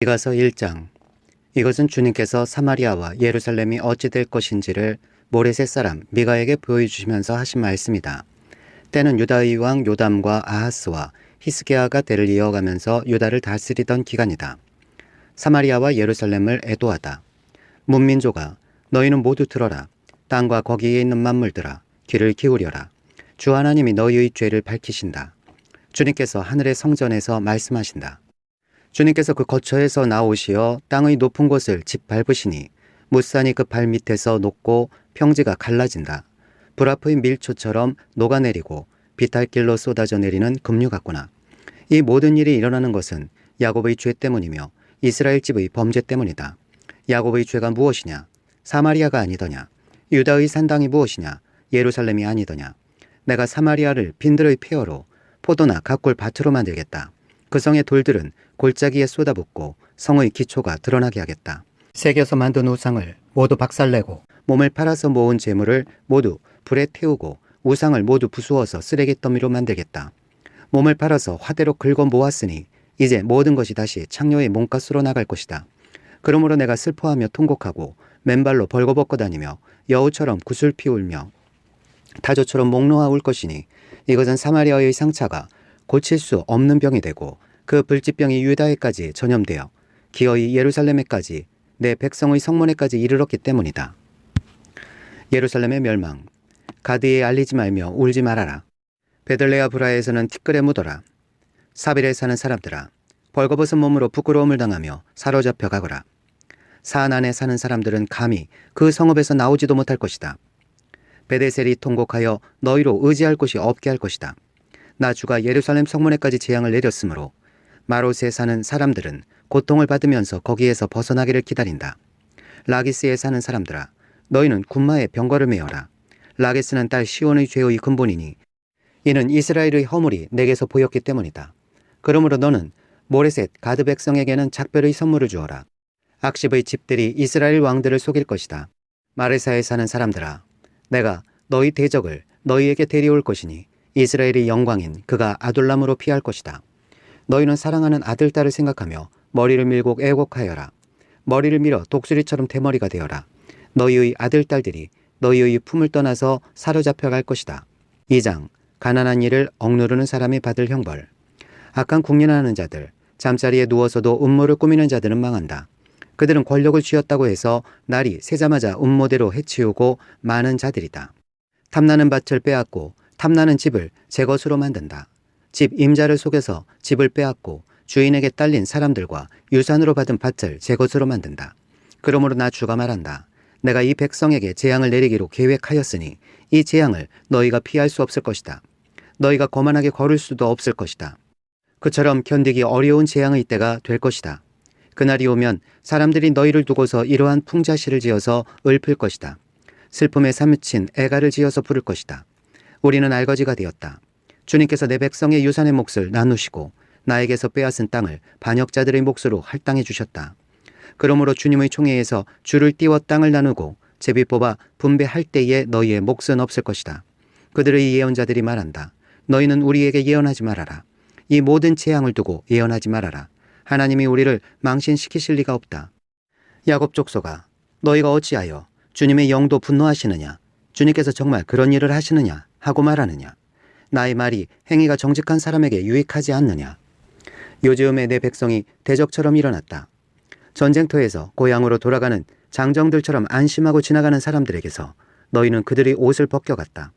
미가서 1장. 이것은 주님께서 사마리아와 예루살렘이 어찌 될 것인지를 모레셋 사람 미가에게 보여주시면서 하신 말씀이다. 때는 유다의 왕 요담과 아하스와 히스기야가 때를 이어가면서 유다를 다스리던 기간이다. 사마리아와 예루살렘을 애도하다. 문민족아, 너희는 모두 들어라. 땅과 거기에 있는 만물들아, 귀를 기울여라. 주 하나님이 너희의 죄를 밝히신다. 주님께서 하늘의 성전에서 말씀하신다. 주님께서 그 거처에서 나오시어 땅의 높은 곳을 짓밟으시니 무산이 그 발 밑에서 녹고 평지가 갈라진다. 불아프인 밀초처럼 녹아내리고 비탈길로 쏟아져 내리는 급류 같구나. 이 모든 일이 일어나는 것은 야곱의 죄 때문이며 이스라엘 집의 범죄 때문이다. 야곱의 죄가 무엇이냐? 사마리아가 아니더냐? 유다의 산당이 무엇이냐? 예루살렘이 아니더냐? 내가 사마리아를 빈들의 폐허로 포도나 각골 밭으로 만들겠다. 그 성의 돌들은 골짜기에 쏟아붓고 성의 기초가 드러나게 하겠다. 새겨서 만든 우상을 모두 박살내고 몸을 팔아서 모은 재물을 모두 불에 태우고 우상을 모두 부수어서 쓰레기 더미로 만들겠다. 몸을 팔아서 화대로 긁어 모았으니 이제 모든 것이 다시 창녀의 몸값으로 나갈 것이다. 그러므로 내가 슬퍼하며 통곡하고 맨발로 벌거벗고 다니며 여우처럼 구슬 피울며 타조처럼 목 놓아 울 것이니 이것은 사마리아의 상처가 고칠 수 없는 병이 되고 그 불치병이 유다에까지 전염되어 기어이 예루살렘에까지 내 백성의 성문에까지 이르렀기 때문이다. 예루살렘의 멸망. 가드에 알리지 말며 울지 말아라. 베들레아 브라에서는 티끌에 묻어라. 사빌에 사는 사람들아, 벌거벗은 몸으로 부끄러움을 당하며 사로잡혀 가거라. 산 안에 사는 사람들은 감히 그 성읍에서 나오지도 못할 것이다. 베데셀이 통곡하여 너희로 의지할 곳이 없게 할 것이다. 나 주가 예루살렘 성문에까지 재앙을 내렸으므로 마롯에 사는 사람들은 고통을 받으면서 거기에서 벗어나기를 기다린다. 라기스에 사는 사람들아, 너희는 군마에 병거를 메어라. 라기스는 딸 시온의 죄의 근본이니 이는 이스라엘의 허물이 내게서 보였기 때문이다. 그러므로 너는 모레셋 가드 백성에게는 작별의 선물을 주어라. 악십의 집들이 이스라엘 왕들을 속일 것이다. 마레사에 사는 사람들아, 내가 너희 대적을 너희에게 데려올 것이니 이스라엘의 영광인 그가 아둘람으로 피할 것이다. 너희는 사랑하는 아들, 딸을 생각하며 머리를 밀고 애곡하여라. 머리를 밀어 독수리처럼 대머리가 되어라. 너희의 아들, 딸들이 너희의 품을 떠나서 사로잡혀 갈 것이다. 2장. 가난한 이를 억누르는 사람이 받을 형벌. 악한 국린하는 자들, 잠자리에 누워서도 음모를 꾸미는 자들은 망한다. 그들은 권력을 쥐었다고 해서 날이 새자마자 음모대로 해치우고 많은 자들이다. 탐나는 밭을 빼앗고 탐나는 집을 제 것으로 만든다. 집 임자를 속여서 집을 빼앗고 주인에게 딸린 사람들과 유산으로 받은 밭을 제 것으로 만든다. 그러므로 나 주가 말한다. 내가 이 백성에게 재앙을 내리기로 계획하였으니 이 재앙을 너희가 피할 수 없을 것이다. 너희가 거만하게 걸을 수도 없을 것이다. 그처럼 견디기 어려운 재앙의 때가 될 것이다. 그날이 오면 사람들이 너희를 두고서 이러한 풍자시를 지어서 읊을 것이다. 슬픔에 사무친 애가를 지어서 부를 것이다. 우리는 알거지가 되었다. 주님께서 내 백성의 유산의 몫을 나누시고 나에게서 빼앗은 땅을 반역자들의 몫으로 할당해 주셨다. 그러므로 주님의 총회에서 줄을 띄워 땅을 나누고 제비 뽑아 분배할 때에 너희의 몫은 없을 것이다. 그들의 예언자들이 말한다. 너희는 우리에게 예언하지 말아라. 이 모든 재앙을 두고 예언하지 말아라. 하나님이 우리를 망신시키실 리가 없다. 야곱 족속아, 너희가 어찌하여 주님의 영도 분노하시느냐? 주님께서 정말 그런 일을 하시느냐? 하고 말하느냐? 나의 말이 행위가 정직한 사람에게 유익하지 않느냐? 요즘에 내 백성이 대적처럼 일어났다. 전쟁터에서 고향으로 돌아가는 장정들처럼 안심하고 지나가는 사람들에게서 너희는 그들의 옷을 벗겨갔다.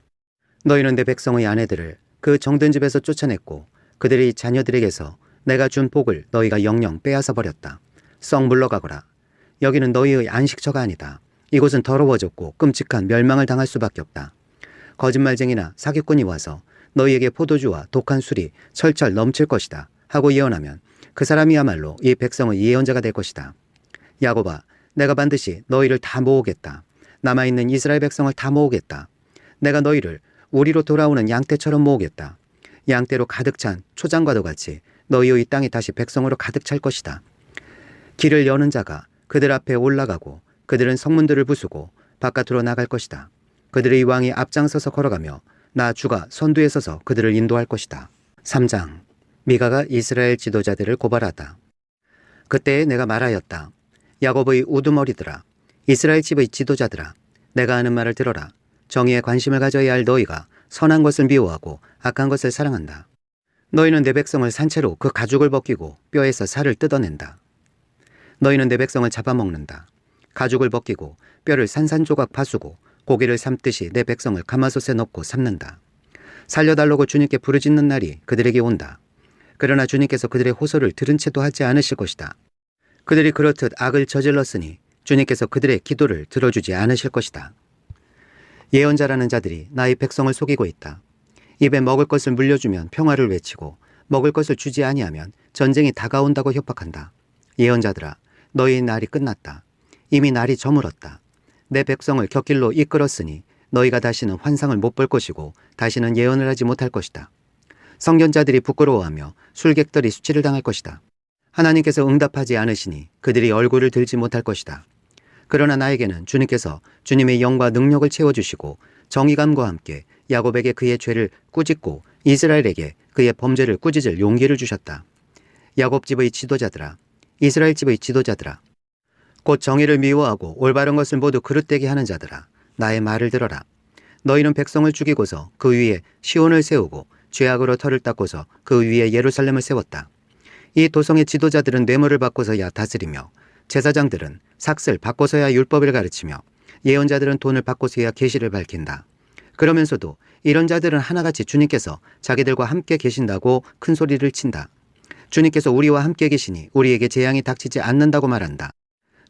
너희는 내 백성의 아내들을 그 정든 집에서 쫓아냈고 그들의 자녀들에게서 내가 준 복을 너희가 영영 빼앗아 버렸다. 썩 물러가거라. 여기는 너희의 안식처가 아니다. 이곳은 더러워졌고 끔찍한 멸망을 당할 수밖에 없다. 거짓말쟁이나 사기꾼이 와서 너희에게 포도주와 독한 술이 철철 넘칠 것이다 하고 예언하면 그 사람이야말로 이 백성의 예언자가 될 것이다. 야곱아, 내가 반드시 너희를 다 모으겠다. 남아있는 이스라엘 백성을 다 모으겠다. 내가 너희를 우리로 돌아오는 양떼처럼 모으겠다. 양떼로 가득 찬 초장과도 같이 너희의 땅이 다시 백성으로 가득 찰 것이다. 길을 여는 자가 그들 앞에 올라가고 그들은 성문들을 부수고 바깥으로 나갈 것이다. 그들의 왕이 앞장서서 걸어가며 나 주가 선두에 서서 그들을 인도할 것이다. 3장. 미가가 이스라엘 지도자들을 고발하다. 그때에 내가 말하였다. 야곱의 우두머리들아, 이스라엘 집의 지도자들아, 내가 하는 말을 들어라. 정의에 관심을 가져야 할 너희가 선한 것을 미워하고 악한 것을 사랑한다. 너희는 내 백성을 산채로 그 가죽을 벗기고 뼈에서 살을 뜯어낸다. 너희는 내 백성을 잡아먹는다. 가죽을 벗기고 뼈를 산산조각 파수고 고기를 삶듯이 내 백성을 가마솥에 넣고 삶는다. 살려달라고 주님께 부르짖는 날이 그들에게 온다. 그러나 주님께서 그들의 호소를 들은 채도 하지 않으실 것이다. 그들이 그렇듯 악을 저질렀으니 주님께서 그들의 기도를 들어주지 않으실 것이다. 예언자라는 자들이 나의 백성을 속이고 있다. 입에 먹을 것을 물려주면 평화를 외치고 먹을 것을 주지 아니하면 전쟁이 다가온다고 협박한다. 예언자들아, 너희의 날이 끝났다. 이미 날이 저물었다. 내 백성을 곁길로 이끌었으니 너희가 다시는 환상을 못 볼 것이고 다시는 예언을 하지 못할 것이다. 성견자들이 부끄러워하며 술객들이 수치를 당할 것이다. 하나님께서 응답하지 않으시니 그들이 얼굴을 들지 못할 것이다. 그러나 나에게는 주님께서 주님의 영과 능력을 채워주시고 정의감과 함께 야곱에게 그의 죄를 꾸짖고 이스라엘에게 그의 범죄를 꾸짖을 용기를 주셨다. 야곱 집의 지도자들아, 이스라엘 집의 지도자들아, 곧 정의를 미워하고 올바른 것을 모두 그릇되게 하는 자들아, 나의 말을 들어라. 너희는 백성을 죽이고서 그 위에 시온을 세우고 죄악으로 터를 닦고서 그 위에 예루살렘을 세웠다. 이 도성의 지도자들은 뇌물을 받고서야 다스리며 제사장들은 삭슬 받고서야 율법을 가르치며 예언자들은 돈을 받고서야 계시를 밝힌다. 그러면서도 이런 자들은 하나같이 주님께서 자기들과 함께 계신다고 큰 소리를 친다. 주님께서 우리와 함께 계시니 우리에게 재앙이 닥치지 않는다고 말한다.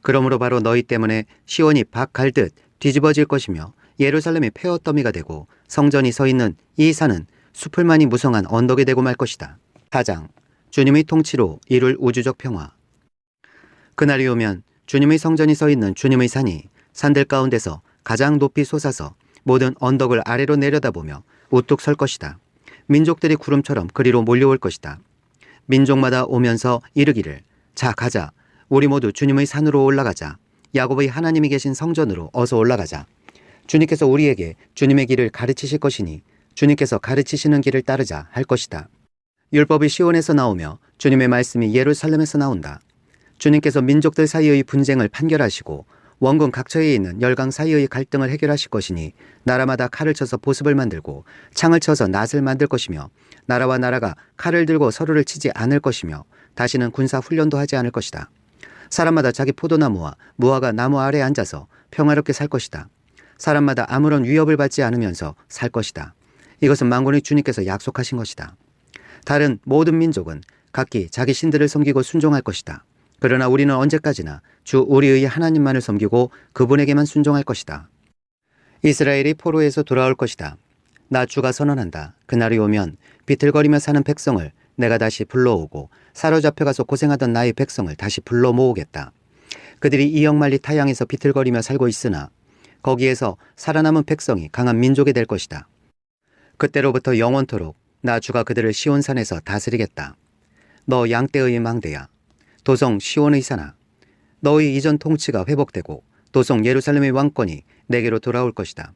그러므로 바로 너희 때문에 시온이 박 갈듯 뒤집어질 것이며 예루살렘이 폐허 더미가 되고 성전이 서 있는 이 산은 수풀만이 무성한 언덕이 되고 말 것이다. 4장. 주님의 통치로 이룰 우주적 평화. 그날이 오면 주님의 성전이 서 있는 주님의 산이 산들 가운데서 가장 높이 솟아서 모든 언덕을 아래로 내려다보며 우뚝 설 것이다. 민족들이 구름처럼 그리로 몰려올 것이다. 민족마다 오면서 이르기를, 자 가자, 우리 모두 주님의 산으로 올라가자. 야곱의 하나님이 계신 성전으로 어서 올라가자. 주님께서 우리에게 주님의 길을 가르치실 것이니 주님께서 가르치시는 길을 따르자 할 것이다. 율법이 시온에서 나오며 주님의 말씀이 예루살렘에서 나온다. 주님께서 민족들 사이의 분쟁을 판결하시고 원군 각처에 있는 열강 사이의 갈등을 해결하실 것이니 나라마다 칼을 쳐서 보습을 만들고 창을 쳐서 낫을 만들 것이며 나라와 나라가 칼을 들고 서로를 치지 않을 것이며 다시는 군사 훈련도 하지 않을 것이다. 사람마다 자기 포도나무와 무화과 나무 아래에 앉아서 평화롭게 살 것이다. 사람마다 아무런 위협을 받지 않으면서 살 것이다. 이것은 만군의 주님께서 약속하신 것이다. 다른 모든 민족은 각기 자기 신들을 섬기고 순종할 것이다. 그러나 우리는 언제까지나 주 우리의 하나님만을 섬기고 그분에게만 순종할 것이다. 이스라엘이 포로에서 돌아올 것이다. 나 주가 선언한다. 그날이 오면 비틀거리며 사는 백성을 내가 다시 불러오고 사로잡혀가서 고생하던 나의 백성을 다시 불러 모으겠다. 그들이 이역만리 타양에서 비틀거리며 살고 있으나 거기에서 살아남은 백성이 강한 민족이 될 것이다. 그때로부터 영원토록 나 주가 그들을 시온산에서 다스리겠다. 너 양떼의 망대야. 도성 시온의 산아. 너의 이전 통치가 회복되고 도성 예루살렘의 왕권이 내게로 돌아올 것이다.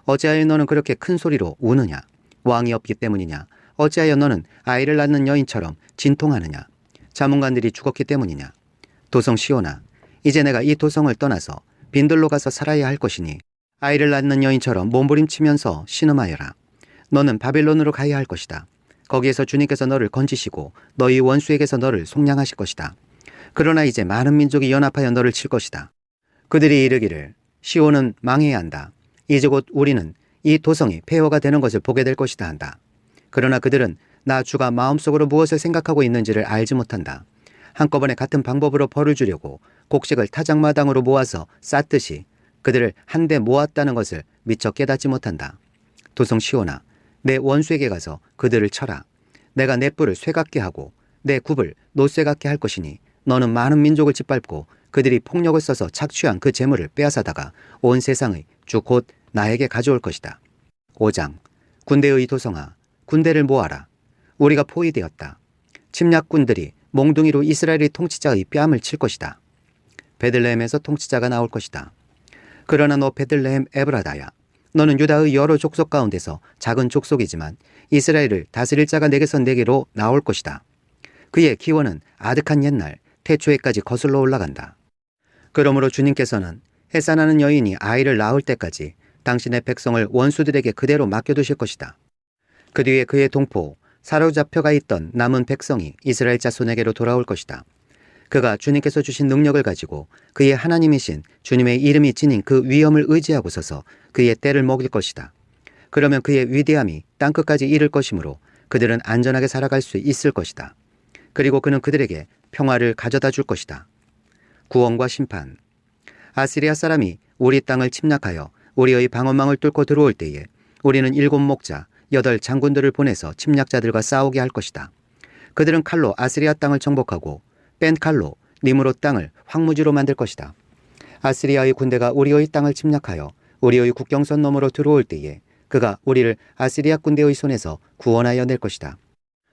어찌하여 너는 그렇게 큰 소리로 우느냐? 왕이 없기 때문이냐? 어찌하여 너는 아이를 낳는 여인처럼 진통하느냐? 자문관들이 죽었기 때문이냐? 도성 시온아, 이제 내가 이 도성을 떠나서 빈들로 가서 살아야 할 것이니 아이를 낳는 여인처럼 몸부림치면서 신음하여라. 너는 바벨론으로 가야 할 것이다. 거기에서 주님께서 너를 건지시고 너희 원수에게서 너를 속량하실 것이다. 그러나 이제 많은 민족이 연합하여 너를 칠 것이다. 그들이 이르기를, 시온은 망해야 한다. 이제 곧 우리는 이 도성이 폐허가 되는 것을 보게 될 것이다 한다. 그러나 그들은 나 주가 마음속으로 무엇을 생각하고 있는지를 알지 못한다. 한꺼번에 같은 방법으로 벌을 주려고 곡식을 타작마당으로 모아서 쌌듯이 그들을 한데 모았다는 것을 미처 깨닫지 못한다. 도성 시온아, 내 원수에게 가서 그들을 쳐라. 내가 내 뿔을 쇠같게 하고 내 굽을 노쇠같게 할 것이니 너는 많은 민족을 짓밟고 그들이 폭력을 써서 착취한 그 재물을 빼앗아다가 온 세상의 주 곧 나에게 가져올 것이다. 5장. 군대의 도성아, 군대를 모아라. 우리가 포위되었다. 침략군들이 몽둥이로 이스라엘의 통치자의 뺨을 칠 것이다. 베들레헴에서 통치자가 나올 것이다. 그러나 너 베들레헴 에브라다야, 너는 유다의 여러 족속 가운데서 작은 족속이지만 이스라엘을 다스릴 자가 내게서 내게로 나올 것이다. 그의 기원은 아득한 옛날 태초에까지 거슬러 올라간다. 그러므로 주님께서는 해산하는 여인이 아이를 낳을 때까지 당신의 백성을 원수들에게 그대로 맡겨두실 것이다. 그 뒤에 그의 동포, 사로잡혀가 있던 남은 백성이 이스라엘 자손에게로 돌아올 것이다. 그가 주님께서 주신 능력을 가지고 그의 하나님이신 주님의 이름이 지닌 그 위엄을 의지하고 서서 그의 때를 먹일 것이다. 그러면 그의 위대함이 땅끝까지 이를 것이므로 그들은 안전하게 살아갈 수 있을 것이다. 그리고 그는 그들에게 평화를 가져다 줄 것이다. 구원과 심판. 아시리아 사람이 우리 땅을 침략하여 우리의 방어망을 뚫고 들어올 때에 우리는 7 목자, 8 장군들을 보내서 침략자들과 싸우게 할 것이다. 그들은 칼로 아시리아 땅을 정복하고 뺀 칼로 니므롯 땅을 황무지로 만들 것이다. 아시리아의 군대가 우리의 땅을 침략하여 우리의 국경선 너머로 들어올 때에 그가 우리를 아시리아 군대의 손에서 구원하여 낼 것이다.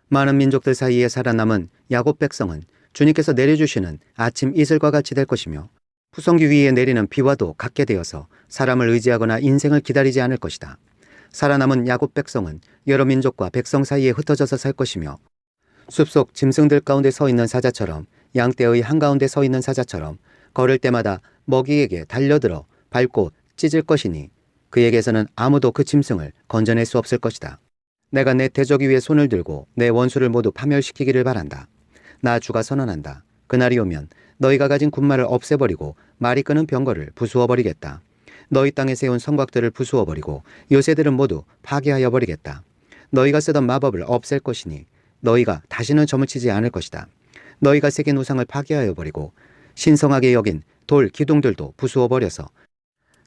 많은 민족들 사이에 살아남은 야곱 백성은 주님께서 내려주시는 아침 이슬과 같이 될 것이며 푸성기 위에 내리는 비와도 같게 되어서 사람을 의지하거나 인생을 기다리지 않을 것이다. 살아남은 야곱 백성은 여러 민족과 백성 사이에 흩어져서 살 것이며 숲속 짐승들 가운데 서 있는 사자처럼 양떼의 한가운데 서 있는 사자처럼 걸을 때마다 먹이에게 달려들어 밟고 찢을 것이니 그에게서는 아무도 그 짐승을 건져낼 수 없을 것이다. 내가 내 대적 위에 손을 들고 내 원수를 모두 파멸시키기를 바란다. 나 주가 선언한다. 그날이 오면 너희가 가진 군마를 없애버리고 말이 끄는 병거를 부수어버리겠다. 너희 땅에 세운 성곽들을 부수어버리고 요새들은 모두 파괴하여 버리겠다. 너희가 쓰던 마법을 없앨 것이니 너희가 다시는 점을 치지 않을 것이다. 너희가 새긴 우상을 파괴하여 버리고 신성하게 여긴 돌 기둥들도 부수어버려서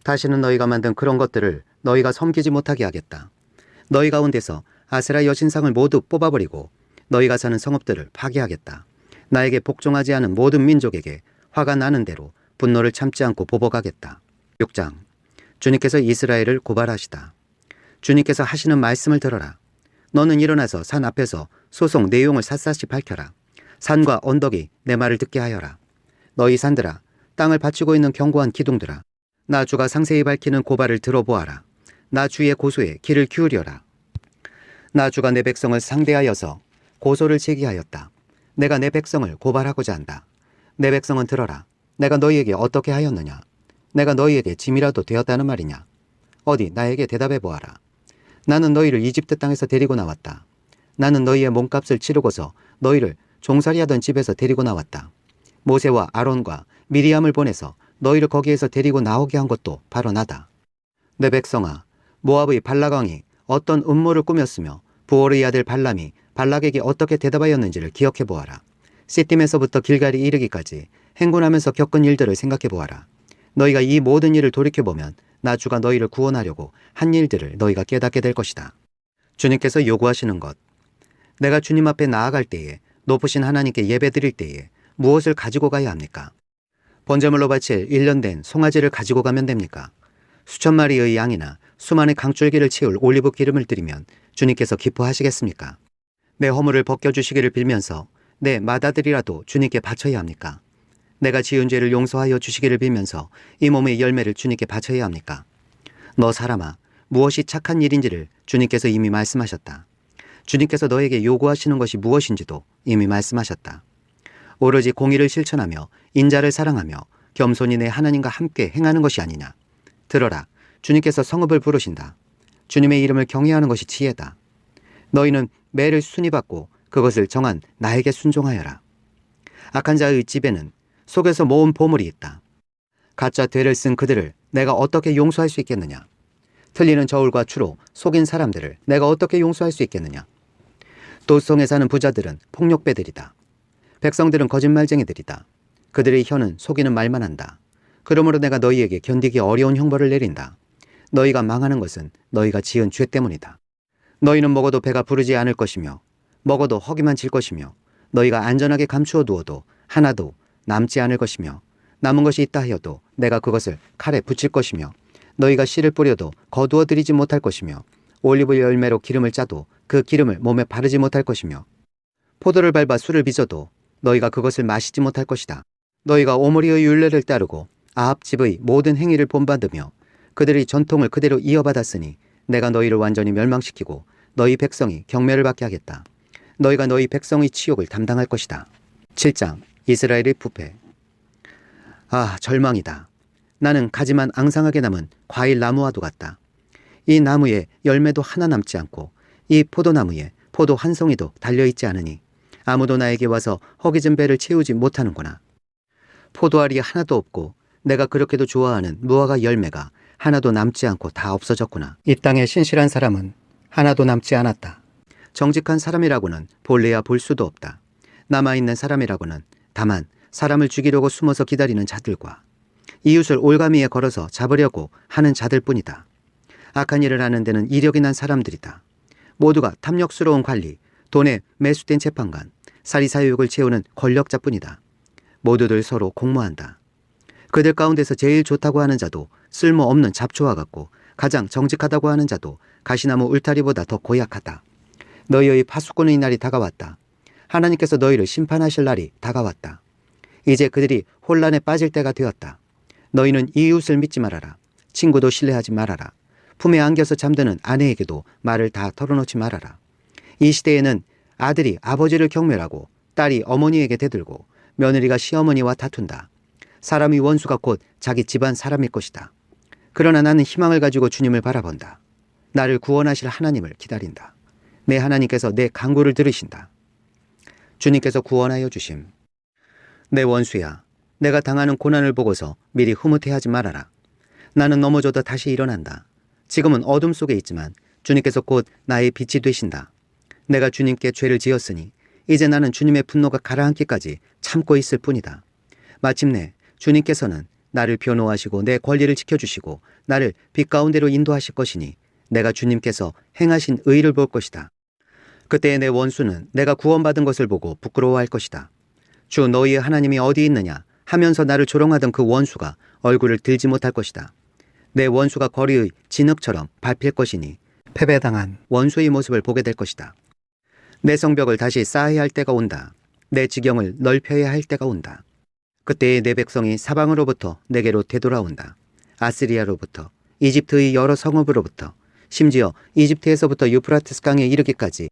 다시는 너희가 만든 그런 것들을 너희가 섬기지 못하게 하겠다. 너희 가운데서 아세라 여신상을 모두 뽑아버리고 너희가 사는 성읍들을 파괴하겠다. 나에게 복종하지 않은 모든 민족에게 화가 나는 대로 분노를 참지 않고 보복하겠다. 6장. 주님께서 이스라엘을 고발하시다. 주님께서 하시는 말씀을 들어라. 너는 일어나서 산 앞에서 소송 내용을 샅샅이 밝혀라. 산과 언덕이 내 말을 듣게 하여라. 너희 산들아, 땅을 받치고 있는 견고한 기둥들아, 나 주가 상세히 밝히는 고발을 들어보아라. 나 주의 고소에 귀를 기울여라. 나 주가 내 백성을 상대하여서 고소를 제기하였다. 내가 내 백성을 고발하고자 한다. 내 백성은 들어라. 내가 너희에게 어떻게 하였느냐? 내가 너희에게 짐이라도 되었다는 말이냐? 어디 나에게 대답해 보아라. 나는 너희를 이집트 땅에서 데리고 나왔다. 나는 너희의 몸값을 치르고서 너희를 종살이하던 집에서 데리고 나왔다. 모세와 아론과 미리암을 보내서 너희를 거기에서 데리고 나오게 한 것도 바로 나다. 내 백성아, 모압의 발락 왕이 어떤 음모를 꾸몄으며 부올의 아들 발람이 발락에게 어떻게 대답하였는지를 기억해 보아라. 시딤에서부터 길갈이 이르기까지 행군하면서 겪은 일들을 생각해 보아라. 너희가 이 모든 일을 돌이켜보면 나 주가 너희를 구원하려고 한 일들을 너희가 깨닫게 될 것이다. 주님께서 요구하시는 것. 내가 주님 앞에 나아갈 때에 높으신 하나님께 예배드릴 때에 무엇을 가지고 가야 합니까? 번제물로 바칠 1년 된 송아지를 가지고 가면 됩니까? 수천 마리의 양이나 수많은 강줄기를 채울 올리브 기름을 드리면 주님께서 기뻐하시겠습니까? 내 허물을 벗겨주시기를 빌면서 내 맏아들이라도 주님께 바쳐야 합니까? 내가 지은 죄를 용서하여 주시기를 빌면서 이 몸의 열매를 주님께 바쳐야 합니까? 너 사람아, 무엇이 착한 일인지를 주님께서 이미 말씀하셨다. 주님께서 너에게 요구하시는 것이 무엇인지도 이미 말씀하셨다. 오로지 공의를 실천하며 인자를 사랑하며 겸손히 내 하나님과 함께 행하는 것이 아니냐. 들어라, 주님께서 성읍을 부르신다. 주님의 이름을 경외하는 것이 지혜다. 너희는 매를 순위받고 그것을 정한 나에게 순종하여라. 악한 자의 집에는 속에서 모은 보물이 있다. 가짜 되를 쓴 그들을 내가 어떻게 용서할 수 있겠느냐. 틀리는 저울과 추로 속인 사람들을 내가 어떻게 용서할 수 있겠느냐. 도성에 사는 부자들은 폭력배들이다. 백성들은 거짓말쟁이들이다. 그들의 혀는 속이는 말만 한다. 그러므로 내가 너희에게 견디기 어려운 형벌을 내린다. 너희가 망하는 것은 너희가 지은 죄 때문이다. 너희는 먹어도 배가 부르지 않을 것이며 먹어도 허기만 질 것이며 너희가 안전하게 감추어 두어도 하나도 남지 않을 것이며 남은 것이 있다 하여도 내가 그것을 칼에 붙일 것이며 너희가 씨를 뿌려도 거두어 들이지 못할 것이며 올리브 열매로 기름을 짜도 그 기름을 몸에 바르지 못할 것이며 포도를 밟아 술을 빚어도 너희가 그것을 마시지 못할 것이다. 너희가 오므리의 율례를 따르고 아합 집의 모든 행위를 본받으며 그들의 전통을 그대로 이어받았으니 내가 너희를 완전히 멸망시키고 너희 백성이 경멸을 받게 하겠다. 너희가 너희 백성의 치욕을 담당할 것이다. 7장. 이스라엘의 부패. 아, 절망이다. 나는 가지만 앙상하게 남은 과일 나무와도 같다. 이 나무에 열매도 하나 남지 않고 이 포도나무에 포도 한 송이도 달려있지 않으니 아무도 나에게 와서 허기진 배를 채우지 못하는구나. 포도알이 하나도 없고 내가 그렇게도 좋아하는 무화과 열매가 하나도 남지 않고 다 없어졌구나. 이 땅에 신실한 사람은 하나도 남지 않았다. 정직한 사람이라고는 볼래야 볼 수도 없다. 남아있는 사람이라고는 다만 사람을 죽이려고 숨어서 기다리는 자들과 이웃을 올가미에 걸어서 잡으려고 하는 자들 뿐이다. 악한 일을 하는 데는 이력이 난 사람들이다. 모두가 탐욕스러운 관리, 돈에 매수된 재판관, 사리사욕을 채우는 권력자뿐이다. 모두들 서로 공모한다. 그들 가운데서 제일 좋다고 하는 자도 쓸모없는 잡초와 같고 가장 정직하다고 하는 자도 가시나무 울타리보다 더 고약하다. 너희의 파수꾼의 날이 다가왔다. 하나님께서 너희를 심판하실 날이 다가왔다. 이제 그들이 혼란에 빠질 때가 되었다. 너희는 이웃을 믿지 말아라. 친구도 신뢰하지 말아라. 품에 안겨서 잠드는 아내에게도 말을 다 털어놓지 말아라. 이 시대에는 아들이 아버지를 경멸하고 딸이 어머니에게 대들고 며느리가 시어머니와 다툰다. 사람의 원수가 곧 자기 집안 사람일 것이다. 그러나 나는 희망을 가지고 주님을 바라본다. 나를 구원하실 하나님을 기다린다. 내 하나님께서 내 간구를 들으신다. 주님께서 구원하여 주심. 내 원수야, 내가 당하는 고난을 보고서 미리 흐뭇해하지 말아라. 나는 넘어져도 다시 일어난다. 지금은 어둠 속에 있지만 주님께서 곧 나의 빛이 되신다. 내가 주님께 죄를 지었으니 이제 나는 주님의 분노가 가라앉기까지 참고 있을 뿐이다. 마침내 주님께서는 나를 변호하시고 내 권리를 지켜주시고 나를 빛 가운데로 인도하실 것이니 내가 주님께서 행하신 의를 볼 것이다. 그때 내 원수는 내가 구원받은 것을 보고 부끄러워할 것이다. 주 너희의 하나님이 어디 있느냐 하면서 나를 조롱하던 그 원수가 얼굴을 들지 못할 것이다. 내 원수가 거리의 진흙처럼 밟힐 것이니 패배당한 원수의 모습을 보게 될 것이다. 내 성벽을 다시 쌓아야 할 때가 온다. 내 지경을 넓혀야 할 때가 온다. 그때의 내 백성이 사방으로부터 내게로 되돌아온다. 아시리아로부터, 이집트의 여러 성읍으로부터, 심지어 이집트에서부터 유프라테스 강에 이르기까지,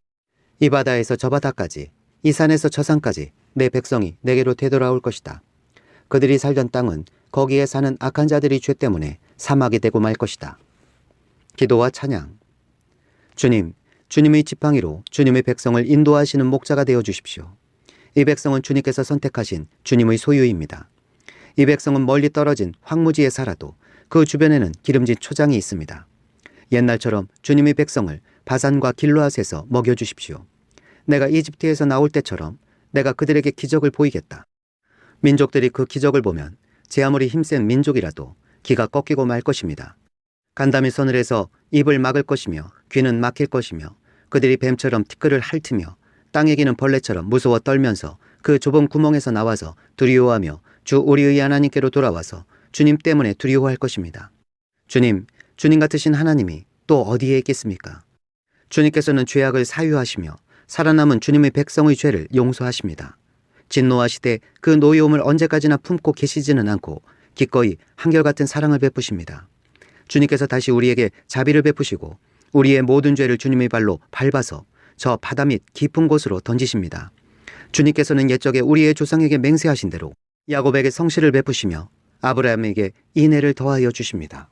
이 바다에서 저 바다까지, 이 산에서 저 산까지 내 백성이 내게로 되돌아올 것이다. 그들이 살던 땅은 거기에 사는 악한 자들의 죄 때문에 사막이 되고 말 것이다. 기도와 찬양. 주님, 주님의 지팡이로 주님의 백성을 인도하시는 목자가 되어 주십시오. 이 백성은 주님께서 선택하신 주님의 소유입니다. 이 백성은 멀리 떨어진 황무지에 살아도 그 주변에는 기름진 초장이 있습니다. 옛날처럼 주님의 백성을 바산과 길르앗에서 먹여주십시오. 내가 이집트에서 나올 때처럼 내가 그들에게 기적을 보이겠다. 민족들이 그 기적을 보면 제 아무리 힘센 민족이라도 기가 꺾이고 말 것입니다. 간담이 서늘해서 입을 막을 것이며 귀는 막힐 것이며 그들이 뱀처럼 티끌을 핥으며 땅에 기는 벌레처럼 무서워 떨면서 그 좁은 구멍에서 나와서 두려워하며 주 우리의 하나님께로 돌아와서 주님 때문에 두려워할 것입니다. 주님 같으신 하나님이 또 어디에 있겠습니까? 주님께서는 죄악을 사유하시며 살아남은 주님의 백성의 죄를 용서하십니다. 진노하시되 그 노여움을 언제까지나 품고 계시지는 않고 기꺼이 한결같은 사랑을 베푸십니다. 주님께서 다시 우리에게 자비를 베푸시고 우리의 모든 죄를 주님의 발로 밟아서 저 바다 밑 깊은 곳으로 던지십니다. 주님께서는 옛적에 우리의 조상에게 맹세하신 대로 야곱에게 성실을 베푸시며 아브라함에게 인애를 더하여 주십니다.